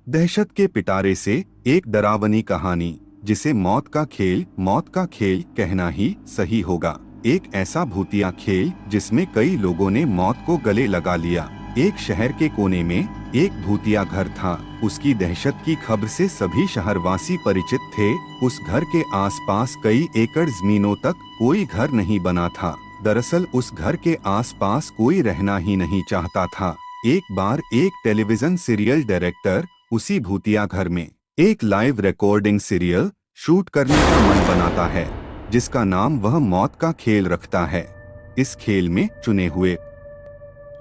दहशत के पिटारे से एक डरावनी कहानी, जिसे मौत का खेल कहना ही सही होगा। एक ऐसा भूतिया खेल जिसमें कई लोगों ने मौत को गले लगा लिया। एक शहर के कोने में एक भूतिया घर था। उसकी दहशत की खबर से सभी शहरवासी परिचित थे। उस घर के आसपास कई एकड़ जमीनों तक कोई घर नहीं बना था। दरअसल उस घर के आसपास कोई रहना ही नहीं चाहता था। एक बार एक टेलीविजन सीरियल डायरेक्टर उसी भूतिया घर में एक लाइव रिकॉर्डिंग सीरियल शूट करने का मन बनाता है, जिसका नाम वह मौत का खेल रखता है। इस खेल में चुने हुए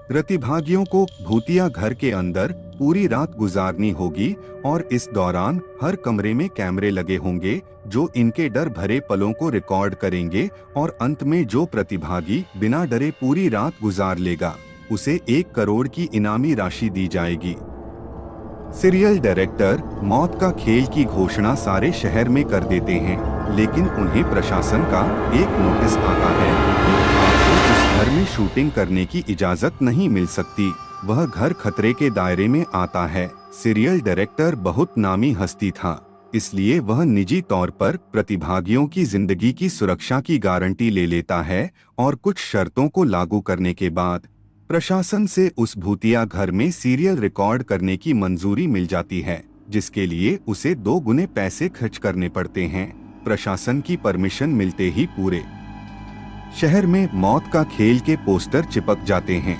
प्रतिभागियों को भूतिया घर के अंदर पूरी रात गुजारनी होगी और इस दौरान हर कमरे में कैमरे लगे होंगे जो इनके डर भरे पलों को रिकॉर्ड करेंगे और अंत में जो प्रतिभागी बिना डरे पूरी रात गुजार लेगा उसे 1 करोड़ की इनामी राशि दी जाएगी। सीरियल डायरेक्टर मौत का खेल की घोषणा सारे शहर में कर देते हैं, लेकिन उन्हें प्रशासन का एक नोटिस आता है कि आपको उस घर में शूटिंग करने की इजाजत नहीं मिल सकती। वह घर खतरे के दायरे में आता है। सीरियल डायरेक्टर बहुत नामी हस्ती था, इसलिए वह निजी तौर पर प्रतिभागियों की जिंदगी की सुरक्षा की गारंटी ले लेता है और कुछ शर्तों को लागू करने के बाद प्रशासन से उस भूतिया घर में सीरियल रिकॉर्ड करने की मंजूरी मिल जाती है, जिसके लिए उसे 2 गुने पैसे खर्च करने पड़ते हैं। प्रशासन की परमिशन मिलते ही पूरे शहर में मौत का खेल के पोस्टर चिपक जाते हैं।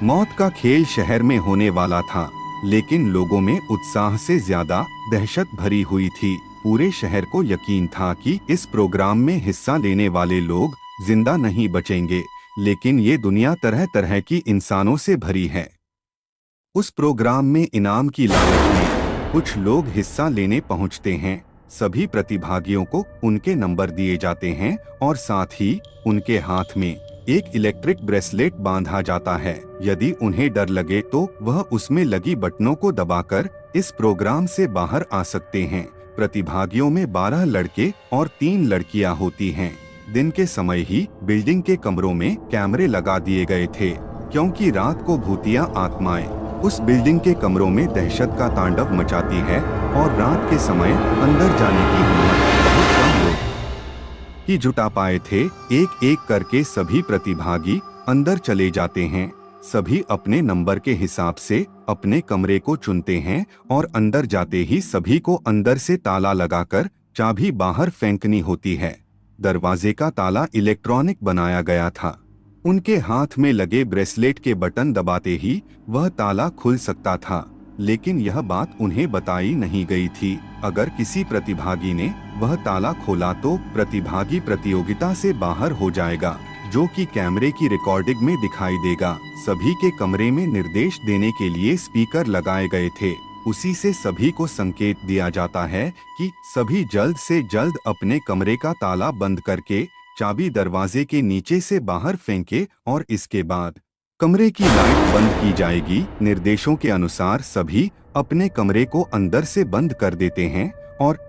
मौत का खेल शहर में होने वाला था, लेकिन लोगों में उत्साह से ज्यादा दहशत भरी हुई थी। पूरे शहर को यकीन था कि इस प्रोग्राम में हिस्सा लेने वाले लोग जिंदा नहीं बचेंगे, लेकिन ये दुनिया तरह तरह की इंसानों से भरी है। उस प्रोग्राम में इनाम की लालच में कुछ लोग हिस्सा लेने पहुंचते हैं। सभी प्रतिभागियों को उनके नंबर दिए जाते हैं और साथ ही उनके हाथ में एक इलेक्ट्रिक ब्रेसलेट बांधा जाता है। यदि उन्हें डर लगे तो वह उसमें लगी बटनों को दबाकर इस प्रोग्राम से बाहर आ सकते हैं। प्रतिभागियों में 12 लड़के और 3 लड़कियां होती हैं। दिन के समय ही बिल्डिंग के कमरों में कैमरे लगा दिए गए थे, क्योंकि रात को भूतिया आत्माएं उस बिल्डिंग के कमरों में दहशत का तांडव मचाती है और रात के समय अंदर जाने की हिम्मत बहुत कम लोग ही जुटा पाए थे। एक एक करके सभी प्रतिभागी अंदर चले जाते हैं। सभी अपने नंबर के हिसाब से अपने कमरे को चुनते हैं और अंदर जाते ही सभी को अंदर से ताला लगाकर चाबी बाहर फेंकनी होती है। दरवाजे का ताला इलेक्ट्रॉनिक बनाया गया था। उनके हाथ में लगे ब्रेसलेट के बटन दबाते ही वह ताला खुल सकता था, लेकिन यह बात उन्हें बताई नहीं गई थी। अगर किसी प्रतिभागी ने वह ताला खोला तो प्रतिभागी प्रतियोगिता से बाहर हो जाएगा, जो कि कैमरे की रिकॉर्डिंग में दिखाई देगा। सभी के कमरे में निर्देश देने के लिए स्पीकर लगाए गए थे। उसी से सभी को संकेत दिया जाता है कि सभी जल्द से जल्द अपने कमरे का ताला बंद करके चाबी दरवाजे के नीचे से बाहर फेंके और इसके बाद कमरे की लाइट बंद की जाएगी। निर्देशों के अनुसार सभी अपने कमरे को अंदर से बंद कर देते हैं और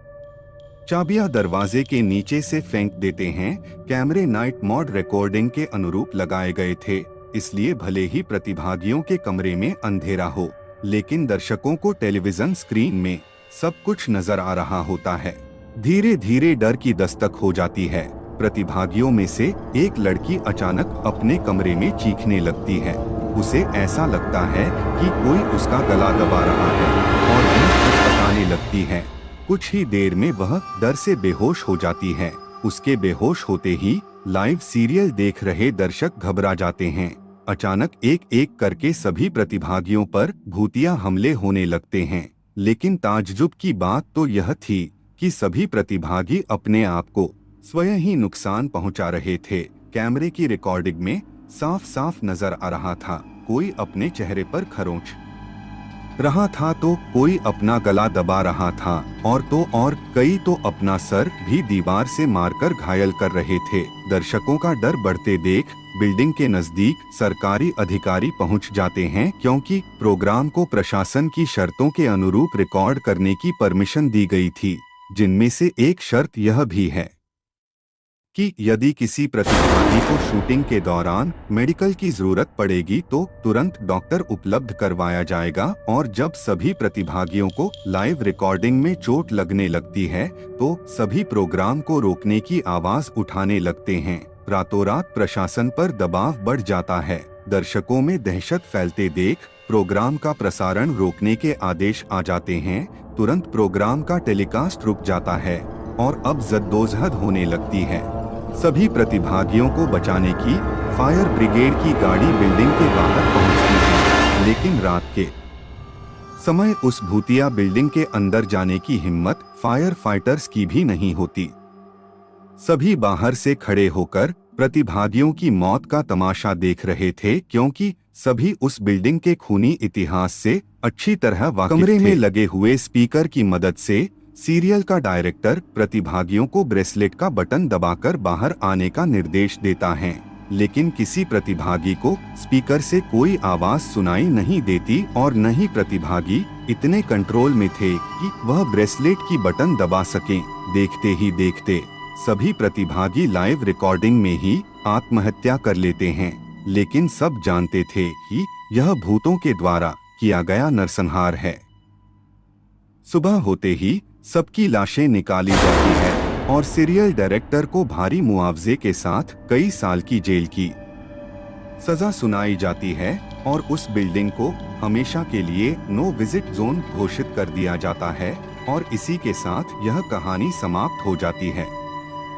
चाबियां दरवाजे के नीचे से फेंक देते हैं। कैमरे नाइट मोड रिकॉर्डिंग के अनुरूप लगाए गए थे, इसलिए भले ही प्रतिभागियों के कमरे में अंधेरा हो, लेकिन दर्शकों को टेलीविजन स्क्रीन में सब कुछ नजर आ रहा होता है। धीरे धीरे डर की दस्तक हो जाती है। प्रतिभागियों में से एक लड़की अचानक अपने कमरे में चीखने लगती है। उसे ऐसा लगता है कि कोई उसका गला दबा रहा है और वह कुछ बताने लगती है। कुछ ही देर में वह डर से बेहोश हो जाती है। उसके बेहोश होते ही लाइव सीरियल देख रहे दर्शक घबरा जाते हैं। अचानक एक एक करके सभी प्रतिभागियों पर भूतिया हमले होने लगते हैं, लेकिन ताज्जुब की बात तो यह थी कि सभी प्रतिभागी अपने आप को स्वयं ही नुकसान पहुंचा रहे थे। कैमरे की रिकॉर्डिंग में साफ साफ नजर आ रहा था, कोई अपने चेहरे पर खरोंच रहा था तो कोई अपना गला दबा रहा था और कई तो अपना सर भी दीवार से मारकर घायल कर रहे थे। दर्शकों का डर बढ़ते देख बिल्डिंग के नजदीक सरकारी अधिकारी पहुंच जाते हैं, क्योंकि प्रोग्राम को प्रशासन की शर्तों के अनुरूप रिकॉर्ड करने की परमिशन दी गई थी, जिनमें से एक शर्त यह भी है कि यदि किसी प्रतिभागी को शूटिंग के दौरान मेडिकल की जरूरत पड़ेगी तो तुरंत डॉक्टर उपलब्ध करवाया जाएगा, और जब सभी प्रतिभागियों को लाइव रिकॉर्डिंग में चोट लगने लगती है तो सभी प्रोग्राम को रोकने की आवाज उठाने लगते हैं। रातों रात प्रशासन पर दबाव बढ़ जाता है। दर्शकों में दहशत फैलते देख प्रोग्राम का प्रसारण रोकने के आदेश आ जाते हैं। तुरंत प्रोग्राम का टेलीकास्ट रुक जाता है और अब जद्दोजहद होने लगती है। सभी प्रतिभागियों को बचाने की फायर ब्रिगेड की गाड़ी बिल्डिंग के बाहर पहुंचती है, लेकिन रात के समय उस भूतिया बिल्डिंग के अंदर जाने की हिम्मत फायर फाइटर्स की भी नहीं होती। सभी बाहर से खड़े होकर प्रतिभागियों की मौत का तमाशा देख रहे थे, क्योंकि सभी उस बिल्डिंग के खूनी इतिहास से अच्छी तरह वाकिफ थे। कमरे में लगे हुए स्पीकर की मदद से सीरियल का डायरेक्टर प्रतिभागियों को ब्रेसलेट का बटन दबाकर बाहर आने का निर्देश देता है, लेकिन किसी प्रतिभागी को स्पीकर से कोई आवाज सुनाई नहीं देती और न ही प्रतिभागी इतने कंट्रोल में थे कि वह ब्रेसलेट की बटन दबा सकें। देखते ही देखते सभी प्रतिभागी लाइव रिकॉर्डिंग में ही आत्महत्या कर लेते हैं, लेकिन सब जानते थे कि यह भूतों के द्वारा किया गया नरसंहार है। सुबह होते ही सबकी लाशें निकाली जाती है और सीरियल डायरेक्टर को भारी मुआवजे के साथ कई साल की जेल की सजा सुनाई जाती है और उस बिल्डिंग को हमेशा के लिए नो विजिट जोन घोषित कर दिया जाता है, और इसी के साथ यह कहानी समाप्त हो जाती है।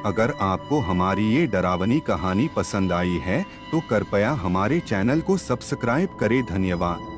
अगर आपको हमारी ये डरावनी कहानी पसंद आई है तो कृपया हमारे चैनल को सब्सक्राइब करें। धन्यवाद।